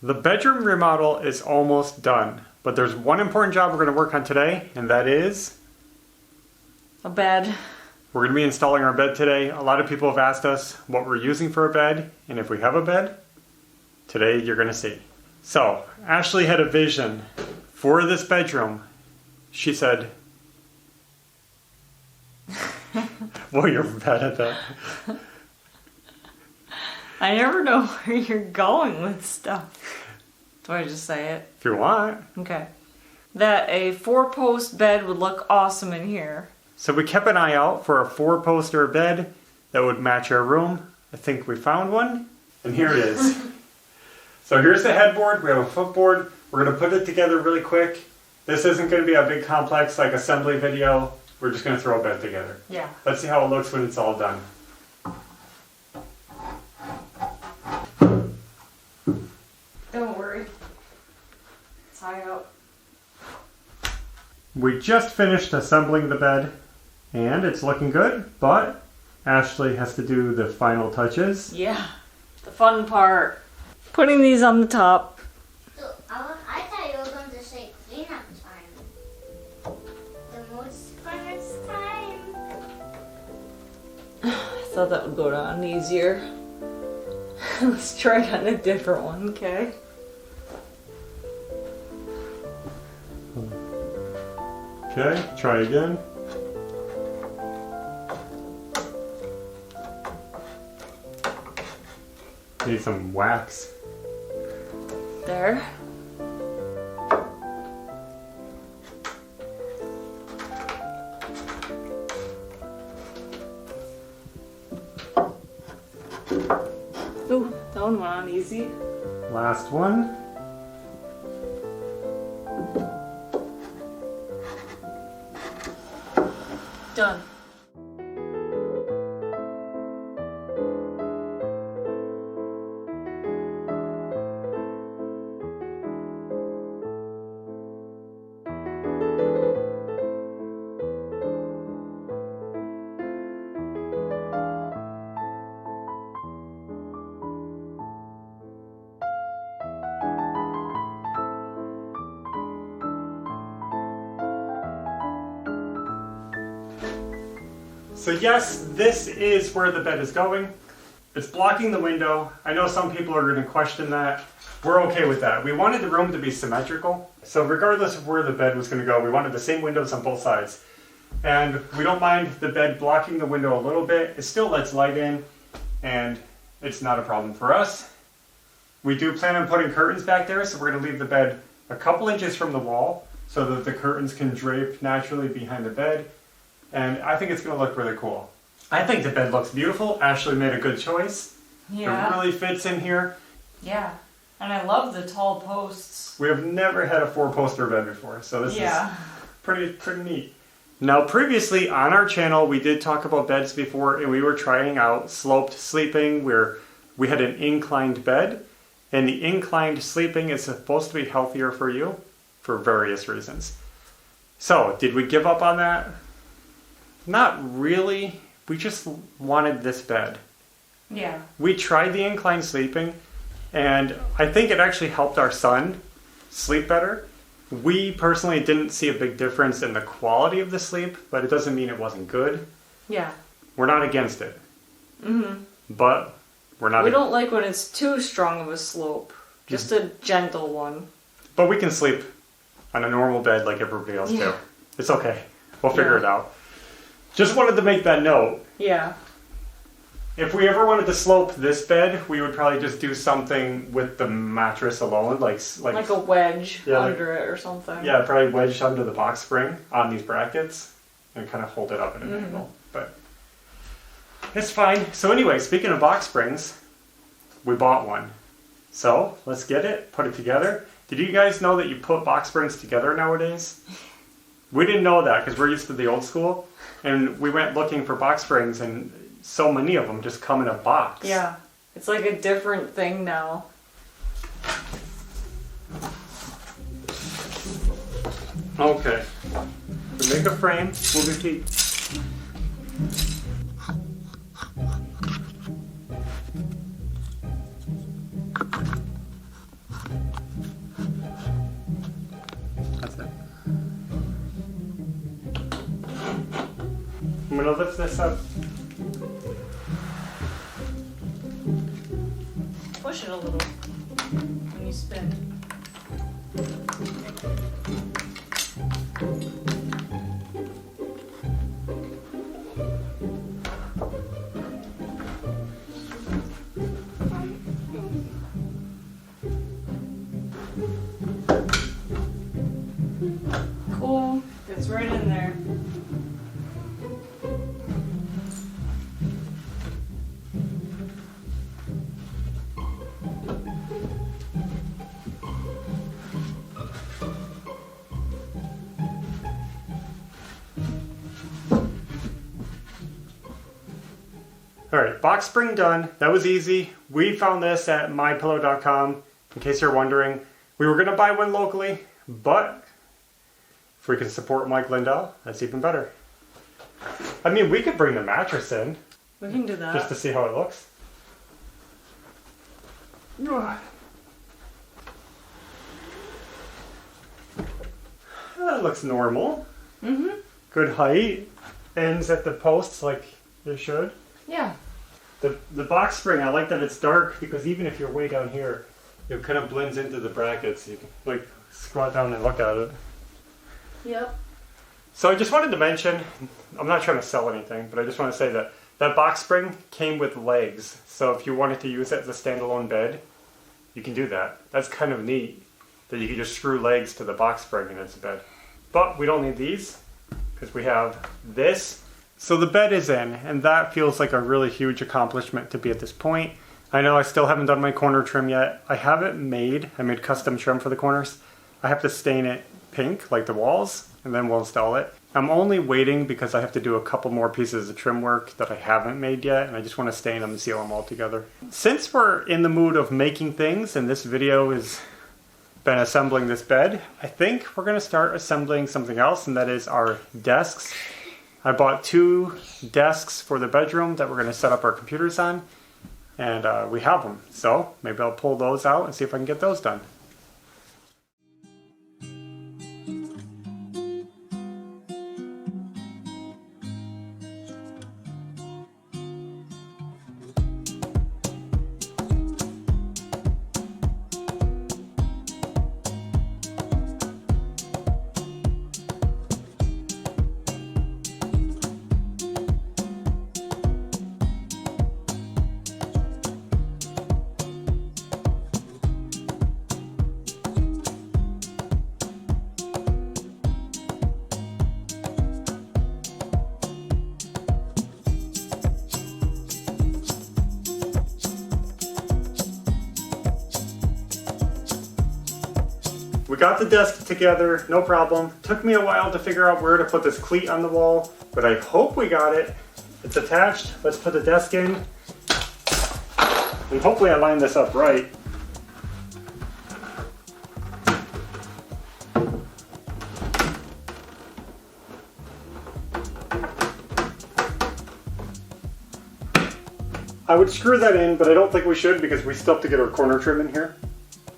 The bedroom remodel is almost done, but there's one important job we're going to work on today, and that is... a bed. We're going to be installing our bed today. A lot of people have asked us what we're using for a bed, and if we have a bed, today you're going to see. So, Ashley had a vision for this bedroom. She said... Well, you're bad at that. I never know where you're going with stuff. Do I just say it? If you want. Okay. That a 4-post bed would look awesome in here. So we kept an eye out for a 4-poster bed that would match our room. I think we found one, and here it is. So here's the headboard. We have a footboard. We're going to put it together really quick. This isn't going to be a big complex like assembly video. We're just going to throw a bed together. Yeah. Let's see how it looks when it's all done. Don't worry. It's high up. We just finished assembling the bed, and it's looking good, but Ashley has to do the final touches. Yeah. The fun part. Putting these on the top. So, I thought you were going to say cleanup time. The most funnest time. I thought that would go down easier. Let's try it on a different one, okay? Okay, try again. Need some wax. There. Ooh, that one went on easy. Last one. Done. So yes, this is where the bed is going. It's blocking the window. I know some people are going to question that. We're okay with that. We wanted the room to be symmetrical. So regardless of where the bed was going to go, we wanted the same windows on both sides. And we don't mind the bed blocking the window a little bit. It still lets light in, and it's not a problem for us. We do plan on putting curtains back there, so we're going to leave the bed a couple inches from the wall so that the curtains can drape naturally behind the bed. And I think it's going to look really cool. I think the bed looks beautiful. Ashley made a good choice. Yeah. It really fits in here. Yeah. And I love the tall posts. We have never had a 4-poster bed before, so this is pretty neat. Now previously on our channel we did talk about beds before, and we were trying out sloped sleeping where we had an inclined bed, and the inclined sleeping is supposed to be healthier for you for various reasons. So did we give up on that? Not really. We just wanted this bed. Yeah. We tried the inclined sleeping, and I think it actually helped our son sleep better. We personally didn't see a big difference in the quality of the sleep, but it doesn't mean it wasn't good. Yeah. We're not against it. Mm-hmm. But we're not... We don't like when it's too strong of a slope. Just a gentle one. But we can sleep on a normal bed like everybody else too. It's okay. We'll figure it out. Just wanted to make that note. Yeah. If we ever wanted to slope this bed, we would probably just do something with the mattress alone, like a wedge under it or something. Yeah, probably wedged under the box spring on these brackets and kind of hold it up at an angle. But it's fine. So anyway, speaking of box springs, we bought one. So let's get it, put it together. Did you guys know that you put box springs together nowadays? We didn't know that because we're used to the old school. And we went looking for box springs, and so many of them just come in a box. Yeah, it's like a different thing now. Okay. To make a frame, move your feet. gonna lift this up. Push it a little when you spin. Cool. It's right in there. Alright, box spring done. That was easy. We found this at mypillow.com, in case you're wondering. We were going to buy one locally, but if we can support Mike Lindell, that's even better. I mean, we could bring the mattress in, We can do that. just to see how it looks. That looks normal. Mm-hmm. Good height. Ends at the posts like they should. Yeah. The box spring, I like that it's dark because even if you're way down here, it kind of blends into the brackets. You can like squat down and look at it. Yep. So I just wanted to mention, I'm not trying to sell anything, but I just want to say that that box spring came with legs. So if you wanted to use it as a standalone bed, you can do that. That's kind of neat that you can just screw legs to the box spring and it's a bed. But we don't need these because we have this. So the bed is in, and that feels like a really huge accomplishment to be at this point. I know I still haven't done my corner trim yet. I have it made. I made custom trim for the corners. I have to stain it pink, like the walls, and then we'll install it. I'm only waiting because I have to do a couple more pieces of trim work that I haven't made yet, and I just want to stain them and seal them all together. Since we're in the mood of making things, and this video has been assembling this bed, I think we're going to start assembling something else, and that is our desks. I bought 2 desks for the bedroom that we're going to set up our computers on, and we have them. So maybe I'll pull those out and see if I can get those done. We got the desk together, no problem. Took me a while to figure out where to put this cleat on the wall, but I hope we got it. It's attached. Let's put the desk in. And hopefully I line this up right. I would screw that in, but I don't think we should because we still have to get our corner trim in here.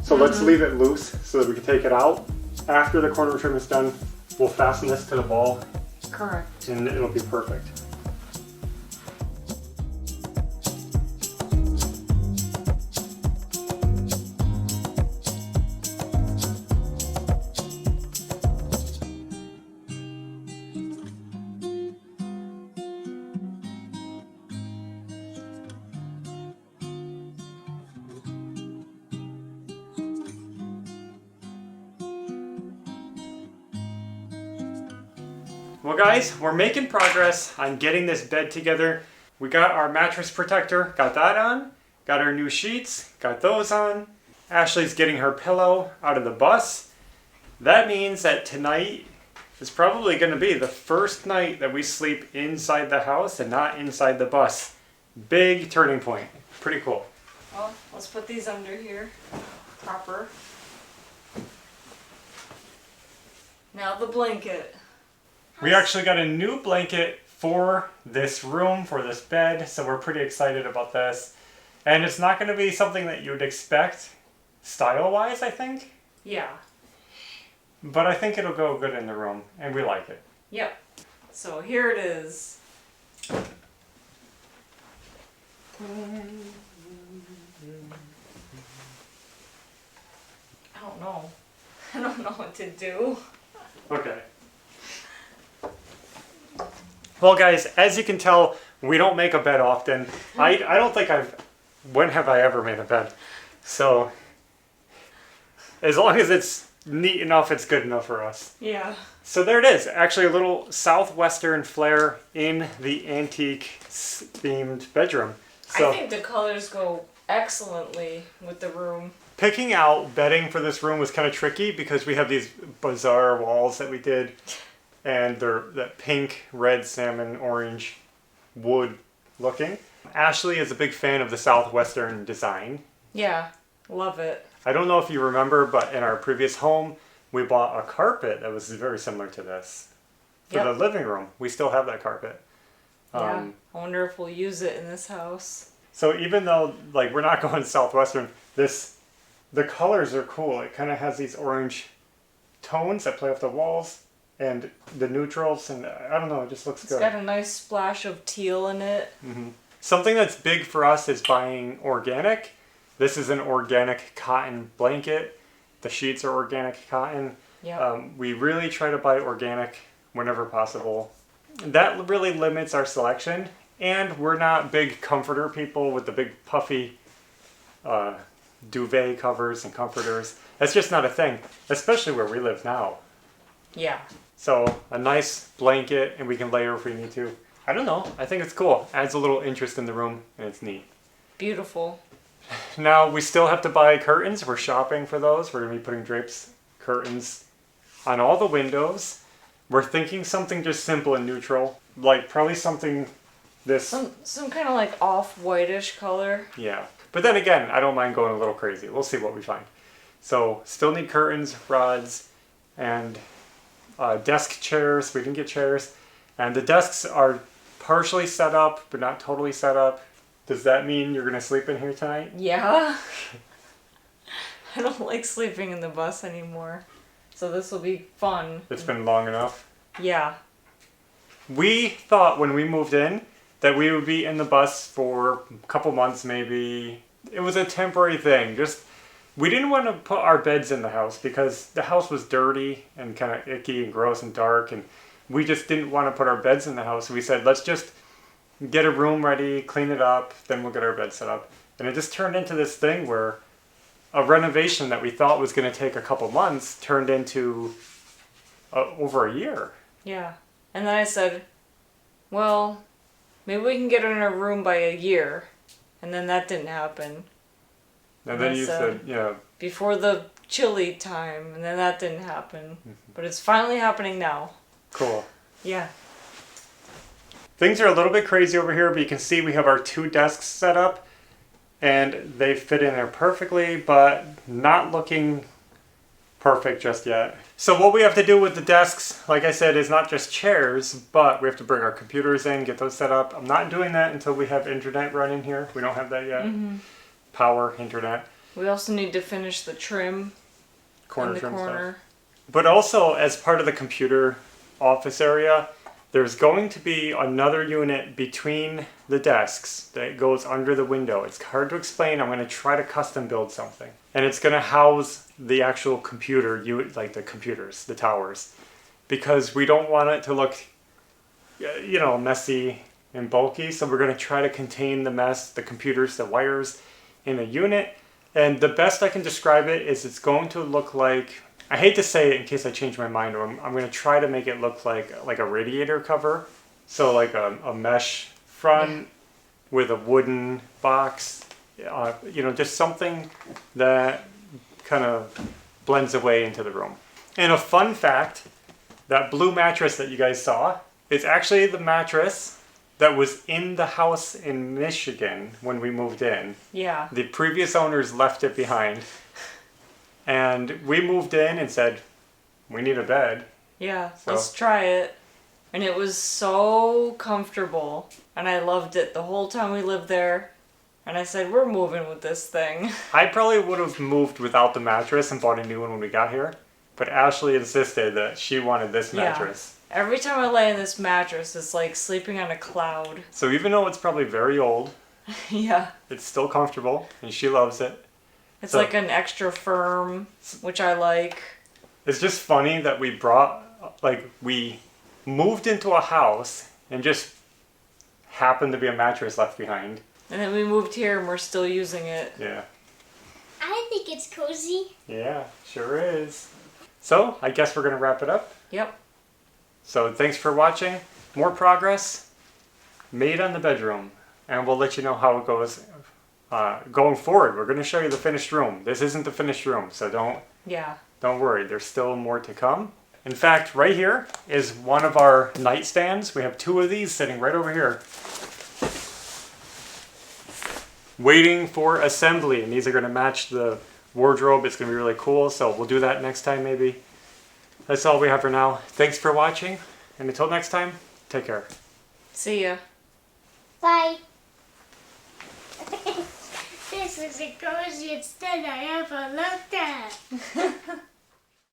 So let's leave it loose so that we can take it out. After the corner trim is done, we'll fasten this to the wall. Correct. And it'll be perfect. Well guys, we're making progress on getting this bed together. We got our mattress protector, got that on. Got our new sheets, got those on. Ashley's getting her pillow out of the bus. That means that tonight is probably going to be the first night that we sleep inside the house and not inside the bus. Big turning point. Pretty cool. Well, let's put these under here. Proper. Now the blanket. We actually got a new blanket for this room, for this bed, so we're pretty excited about this. And it's not going to be something that you would expect style-wise, I think. Yeah. But I think it'll go good in the room, and we like it. Yep. So here it is. I don't know. I don't know what to do. Okay. Well, guys, as you can tell, we don't make a bed often. I don't think when have I ever made a bed? So, as long as it's neat enough, it's good enough for us. Yeah. So there it is. Actually, a little southwestern flair in the antique themed bedroom. So I think the colors go excellently with the room. picking out bedding for this room was kind of tricky because we have these bizarre walls that we did, and they're that pink, red, salmon, orange wood looking. Ashley is a big fan of the southwestern design. Yeah, love it. I don't know if you remember, but in our previous home, we bought a carpet that was very similar to this for the living room. We still have that carpet. Yeah, I wonder if we'll use it in this house. So even though like we're not going southwestern, the colors are cool. It kind of has these orange tones that play off the walls and the neutrals, and I don't know, it just looks good. It's got a nice splash of teal in it. Mm-hmm. Something that's big for us is buying organic. This is an organic cotton blanket. The sheets are organic cotton. Yeah. We really try to buy organic whenever possible. That really limits our selection, and we're not big comforter people with the big puffy duvet covers and comforters. That's just not a thing, especially where we live now. Yeah. So a nice blanket, and we can layer if we need to. I don't know. I think it's cool. Adds a little interest in the room, and it's neat. Beautiful. Now, we still have to buy curtains. We're shopping for those. We're going to be putting drapes, curtains on all the windows. We're thinking something just simple and neutral. Like probably something this... Some kind of like off-whitish color. Yeah. But then again, I don't mind going a little crazy. We'll see what we find. So, still need curtains, rods, and desk chairs. We didn't get chairs. And the desks are partially set up, but not totally set up. Does that mean you're going to sleep in here tonight? Yeah. I don't like sleeping in the bus anymore. So this will be fun. It's been long enough. Yeah. We thought when we moved in that we would be in the bus for a couple months maybe. It was a temporary thing. We didn't want to put our beds in the house because the house was dirty and kind of icky and gross and dark, and we just didn't want to put our beds in the house. We said, let's just get a room ready, clean it up, then we'll get our bed set up. And it just turned into this thing where a renovation that we thought was going to take a couple months turned into over a year. Yeah. And then I said, well, maybe we can get her in a room by a year. And then that didn't happen. And then you said, yeah. Before the chilly time, and then that didn't happen. But it's finally happening now. Cool. Yeah. Things are a little bit crazy over here, but you can see we have our 2 desks set up, and they fit in there perfectly, but not looking perfect just yet. So what we have to do with the desks, like I said, is not just chairs, but we have to bring our computers in, get those set up. I'm not doing that until we have internet running here. We don't have that yet. Mm-hmm. Power, internet. We also need to finish the trim Corner in the trim corner. stuff. But also, as part of the computer office area, there's going to be another unit between the desks that goes under the window. It's hard to explain. I'm going to try to custom build something. And it's going to house the actual computer, like the computers, the towers. Because we don't want it to look, messy and bulky. So we're going to try to contain the mess, the computers, the wires in a unit. And the best I can describe it is it's going to look like... I hate to say it in case I change my mind, or I'm going to try to make it look like a radiator cover. So like a mesh front with a wooden box, just something that kind of blends away into the room. And a fun fact, that blue mattress that you guys saw is actually the mattress that was in the house in Michigan when we moved in. Yeah. The previous owners left it behind. And we moved in and said, we need a bed. Yeah, let's try it. And it was so comfortable. And I loved it the whole time we lived there. And I said, we're moving with this thing. I probably would have moved without the mattress and bought a new one when we got here. but Ashley insisted that she wanted this Yeah. mattress. Every time I lay in this mattress, it's like sleeping on a cloud. So even though it's probably very old, Yeah. it's still comfortable, and she loves it. It's So- like an extra firm, which I like. It's just funny that we moved into a house and just happened to be a mattress left behind. And then we moved here and we're still using it. Yeah. I think it's cozy. Yeah, sure is. So, I guess we're going to wrap it up. Yep. So, thanks for watching. More progress made on the bedroom. And we'll let you know how it goes going forward. We're going to show you the finished room. This isn't the finished room, so don't worry. There's still more to come. In fact, right here is one of our nightstands. We have 2 of these sitting right over here, waiting for assembly. And these are going to match the wardrobe. It's going to be really cool. So we'll do that next time maybe. That's all we have for now. Thanks for watching. And until next time, take care. See ya. Bye. This is the coziest bed I ever looked at.